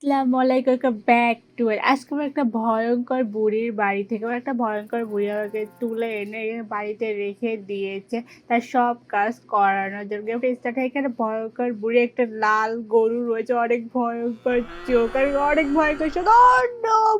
আসসালামু আলাইকুম, welcome back to ইট। আজকে আমরা একটা ভয়ঙ্কর বুড়ির বাড়ি থেকে একটা ভয়ঙ্কর বুড়ি আমাকে তুলে এনে বাড়িতে রেখে দিয়েছে তার সব কাজ করানোর জন্য। গেমটা স্টার্ট হয়, এখানে ভয়ঙ্কর বুড়ি একটা লাল গরু রয়েছে, অনেক ভয়ঙ্কর চোখ আর অনেক ভয়ঙ্কর চোখ।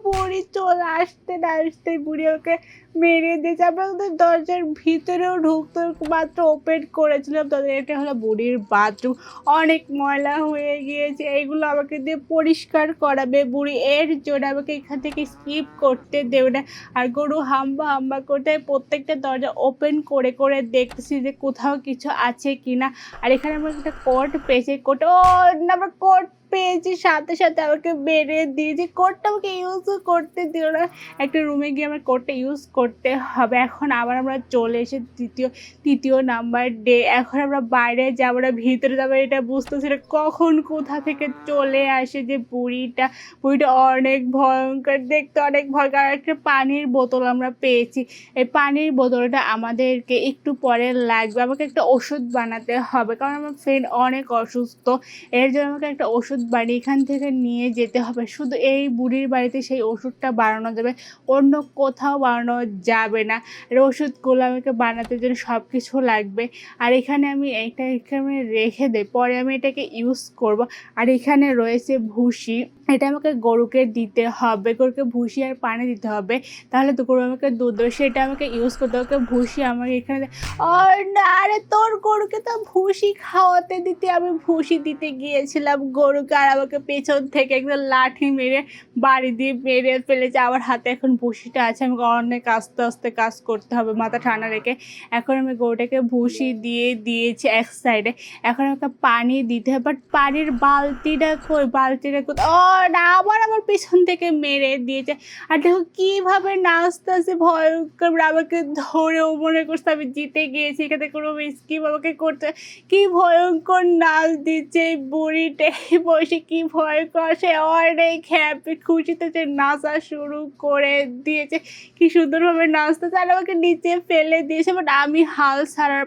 বুড়ি চলে আসতে না আসতে বুড়ি ওকে মেরে দিয়েছে। আমরা ওদের দরজার ভিতরেও ঢুকতে মাত্র ওপেন করেছিলাম তাদের। এটা হলো বুড়ির বাথরুম, অনেক ময়লা হয়ে গিয়েছে, এগুলো আমাকে দিয়ে পরিষ্কার করাবে বুড়ি। এর জন্য আমাকে এখান থেকে স্কিপ করতে দেবে না। আর গরু হাম্বা হাম্বা করতে প্রত্যেকটা দরজা ওপেন করে করে দেখতেছি যে কোথাও কিছু আছে কিনা। আর এখানে আমার একটা কোড পেয়েছে, কোড ও আমার কোড পেয়েছি, সাথে সাথে আমাকে বেড়ে দিয়েছে। কোডটা আমাকে ইউজ করতে দিও না, একটা রুমে গিয়ে আমার কোডটা ইউজ করতে হবে। এখন আবার আমরা চলে এসে তৃতীয় নাম্বার ডে। এখন আমরা বাইরে যাবো না ভিতরে যাবো, এটা বুঝতেছি না কখন কোথা থেকে চলে আসে যে বুড়িটা অনেক ভয়ঙ্কর দেখতে, অনেক ভয়ঙ্কর। আর একটা পানির বোতল আমরা পেয়েছি, এই পানির বোতলটা আমাদেরকে একটু পরে লাগবে। আমাকে একটা ওষুধ বানাতে হবে কারণ আমার ফ্রেন্ড অনেক অসুস্থ। এর জন্য আমাকে একটা ওষুধ বানিয়ে এখান থেকে নিয়ে যেতে হবে। শুধু এই বুড়ির বাড়িতে সেই ওষুধটা বানানো যাবে, অন্য কোথাও বানানো যাবে না। আর ওষুধগুলো আমাকে বানাতে জন্য সব কিছু লাগবে। আর এখানে আমি এখানে রেখে দেই, পরে আমি এটাকে ইউজ করব। আর এখানে রয়েছে ভুসি, এটা আমাকে গরুকে দিতে হবে, গরুকে ভুসি আর পানি দিতে হবে, তাহলে তো গরু আমাকে দুধ দেবে। সেটা আমাকে ইউজ করতে হবে। ভুসি আমাকে এখানে আর না, আরে তোর গরুকে তো ভুসি খাওয়াতে দিতে আমি ভুসি দিতে গিয়েছিলাম গরুকে, আর আমাকে পেছন থেকে একদম লাঠি মেরে বাড়ি দিয়ে মেরে ফেলেছে। আমার হাতে এখন ভুসিটা আছে, আমাকে অনেক আস্তে আস্তে কাজ করতে হবে মাথা ঠান্ডা রেখে। এখন আমি গরুটাকে ভুসি দিয়ে দিয়েছি এক সাইডে। এখন আমাকে পানি দিতে হবে, বাট পানির বালতিটা কই, বালতিটা কই? ও না, আবার আমার পিছন থেকে মেরে দিয়েছে। আর দেখো কীভাবে নাচতেছে ভয়ঙ্কর, আমাকে ধরেও মনে করছে আমি জিতে গিয়েছি, এখানে কোনো স্কিপ আমাকে করতে। কি ভয়ঙ্কর নাচ দিচ্ছে এই বুড়িটা এই বয়সে, কি ভয়ঙ্কর। সে অনেক হ্যাপি, খুশিতে যে নাচা শুরু করে দিয়েছে, কি সুন্দরভাবে নাচতেছে। আর আমাকে নিচে ফেলে দিয়েছে, বাট আমি হাল ছাড়ার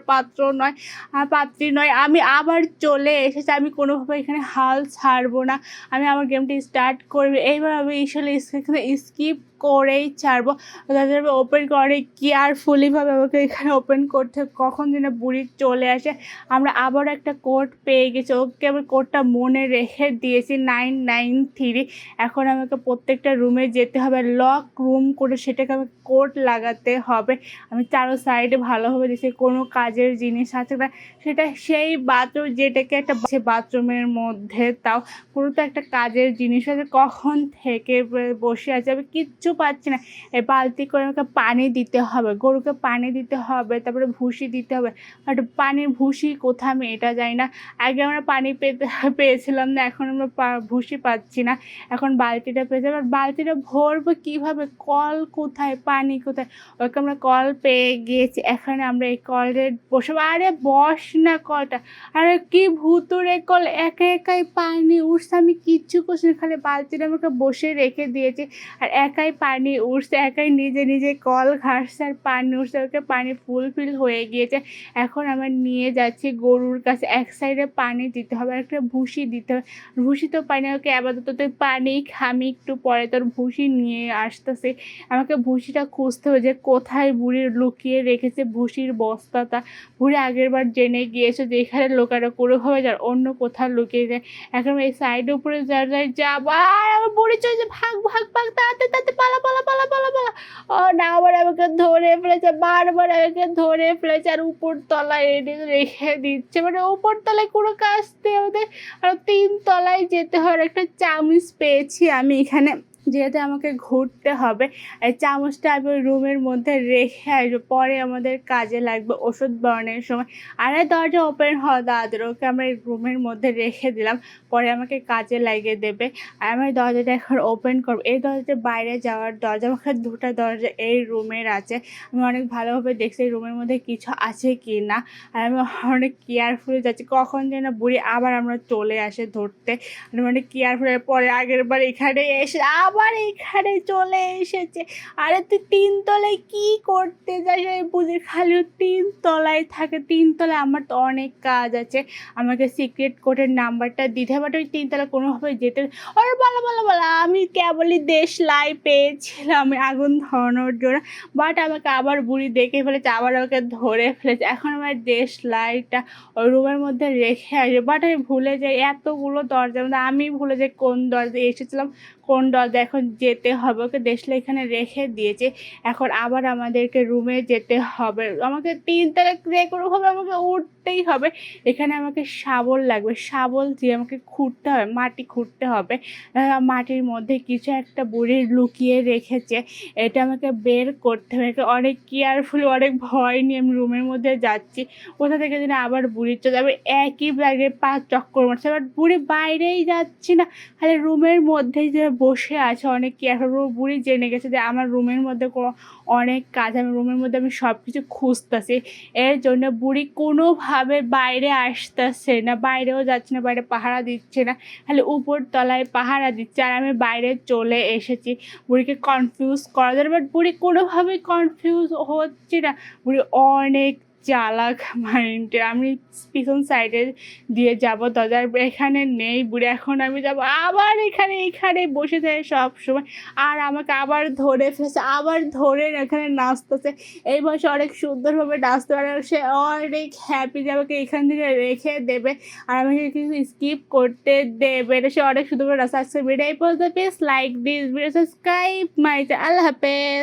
পাত্রী নয়। আমি আবার চলে এসেছি, আমি কোনোভাবে এখানে হাল ছাড়বো না, আমি আমার গেমটি স্টার্ট করবো। এইবার আমি আসলে এখানে স্কিপ করেই ছাড়বো। তাদের ওপেন করে কেয়ারফুলিভাবে আমাকে এখানে ওপেন করতে, কখন যেন বুড়ি চলে আসে। আমরা আবার একটা কোড পেয়ে গেছি, ওকে আমি কোডটা মনে রেখে দিয়েছি 993। এখন আমাকে প্রত্যেকটা রুমে যেতে হবে, লক রুম করে সেটাকে আমাকে কোড লাগাতে হবে। আমি চারো সাইডে ভালোভাবে দেখছি কোনো কাজের জিনিস আছে না, সেটা সেই বাথরুম যেটাকে একটা বাথরুমের মধ্যে, তাও কোনো তো একটা কাজের জিনিস আছে। কখন থেকে বসে আছে, আমি কিচ্ছু পাচ্ছি না। এই বালতি করে আমাকে পানি দিতে হবে, গরুকে পানি দিতে হবে, তারপরে ভুসি দিতে হবে। বাট পানির ভুসি কোথায় আমি এটা জানি না। আগে আমরা পানি পেয়েছিলাম না, এখন আমরা ভুসি পাচ্ছি না। এখন বালতিটা পেয়েছি, এবার বালতিটা ভরবো কীভাবে, কল কোথায়, পানি কোথায়? ওকে আমরা কল পেয়ে গিয়েছি, এখানে আমরা এই কলে বসে। আরে বস না কলটা, আরে কি ভুতুরে কল, একা একাই পানি উঠছে, আমি কিচ্ছু করছি না, খালি বালতিটা আমাকে বসে রেখে দিয়েছি আর একাই পানি উঠছে, একাই নিজে নিজে কল ঘাটছে আর পানি উঠছে। ওকে পানি ফুলফিল হয়ে গিয়েছে। এখন আমরা নিয়ে যাচ্ছি গরুর কাছে, এক সাইডে পানি দিতে হবে, একটা ভুসি দিতে হবে। ভুসি তো পানি, ওকে আপাতত তুই পানি খামি, একটু পরে তোর ভুসি নিয়ে আসতেছে। আমাকে ভুসিটা খুঁজতে হবে যে কোথায় বুড়ি লুকিয়ে রেখেছে ভুসির বস্তাটা। বুড়ি আগের বার জেনে গিয়েছে যে এখানে লোকেরা কোনোভাবে যার অন্য কোথাও লুকিয়ে যায়। এখন এই সাইডের উপরে যার যাবো, আর আমার বুড়ি চলছে, ভাগ ভাগ ভাগ, তাড়াতাড়ি তাড়াতাড়ি পালা পালা পালা পালা পালা। ও না, আবার আমাকে ধরে ফেলেছে, বারবার আমাকে ধরে ফেলেছে আর উপর তলায় এনে রেখে দিচ্ছে। মানে উপর তলায় কোনো কাজ নেই, আমাদের আরো 3 তলায় যেতে হয়। একটা চামচ পেয়েছি আমি এখানে, যেহেতু আমাকে ঘুরতে হবে। এই চামচটা আমি ওই রুমের মধ্যে রেখে আসবো, পরে আমাদের কাজে লাগবে ওষুধ বানানোর সময়। আর এই দরজা ওপেন হওয়া দাঁড়াতে, ওকে আমরা এই রুমের মধ্যে রেখে দিলাম, পরে আমাকে কাজে লাগিয়ে দেবে। আর আমি দরজাটা এখন ওপেন করবো। এই দরজার বাইরে যাওয়ার দরজা, আমাকে 2টা দরজা এই রুমের আছে। আমি অনেক ভালোভাবে দেখছি এই রুমের মধ্যে কিছু আছে কি না। আর আমি অনেক কেয়ারফুলি যাচ্ছি, কখন যেন বুড়ি আবার আমরা চলে আসে ধরতে। আমি অনেক কেয়ারফুল। পরে আগের বার এখানে এসে আবার আবার এখানে চলে এসেছে। আরে তুই ৩ তলায় কি করতে যাস? আমি বুঝি খালি ও ৩ তলায় থাকে। ৩ তলায় আমার তো অনেক কাজ আছে। আমাকে সিক্রেট কোডের নাম্বারটা দিতে হবে, বাট ওই ৩ তলায় কোনোভাবে যেতে, আরে বলা আমি কেবলই দেশলাই পেয়েছিলাম আগুন ধরানোর জন্য, বাট আমাকে আবার বুড়ি দেখে ফেলেছে, আবার আমাকে ধরে ফেলেছে। এখন আমার দেশলাইটা ওই রুমের মধ্যে রেখে আসবে, বাট আমি ভুলে যাই এতগুলো দরজার মধ্যে, আমি ভুলে যাই কোন দরজায় এসেছিলাম, কোন দরজা এখন যেতে হবে। ওকে দেশলাই এখানে রেখে দিয়েছে, এখন আবার আমাদেরকে রুমে যেতে হবে। আমাকে ৩ তলা যে কোনোভাবে আমাকে উঠতেই হবে। এখানে আমাকে শাবল লাগবে, শাবল দিয়ে আমাকে খুঁড়তে হবে, মাটি খুঁড়তে হবে। মাটির মধ্যে কিছু একটা বুড়ি লুকিয়ে রেখেছে, এটা আমাকে বের করতে হবে। অনেক কেয়ারফুলি, অনেক ভয় নিয়ে আমি রুমের মধ্যে যাচ্ছি। কোথা থেকে যেন আবার বুড়ি চলে যাবে, একই ব্যাগে ৫ চক্কর মারছে, বাট বুড়ি বাইরেই যাচ্ছি না, খালি রুমের মধ্যেই যে বসে আছে। অনেক কেয়ারফুল, বুড়ি জেনে গেছে যে আমার রুমের মধ্যে অনেক কাজ, আমি রুমের মধ্যে আমি সব কিছু খুঁজতেছি। এর জন্য বুড়ি কোনোভাবে বাইরে আসতেছে না, বাইরেও যাচ্ছে না, বাইরে পাহারা দিচ্ছে না, খালি উপর তলায় পাহারা দিচ্ছে। আর আমি বাইরে চলে এসেছি বুড়িকে কনফিউজ করার জন্য, বাট বুড়ি কোনোভাবেই কনফিউজ হচ্ছে না। বুড়ি অনেক চালাক মাইন্ডে। আমি পিছন সাইডে দিয়ে যাব, দরজার এখানে নেই বুড়ি। এখন আমি যাব আবার এখানে বসে থাকে সব সময়, আর আমাকে আবার ধরে ফেলেছে, আবার ধরে এখানে নাচতেছে। এই বয়সে অনেক সুন্দরভাবে নাচতে পারে, সে অনেক হ্যাপি যে আমাকে এখান থেকে রেখে দেবে আর আমাকে কিছু স্কিপ করতে দেবে না। সে অনেক সুন্দরভাবে নাচছে। আজকের ভিডিও এই পর্যন্ত। Please like this video, subscribe my channel. আল্লাহ হাফেজ।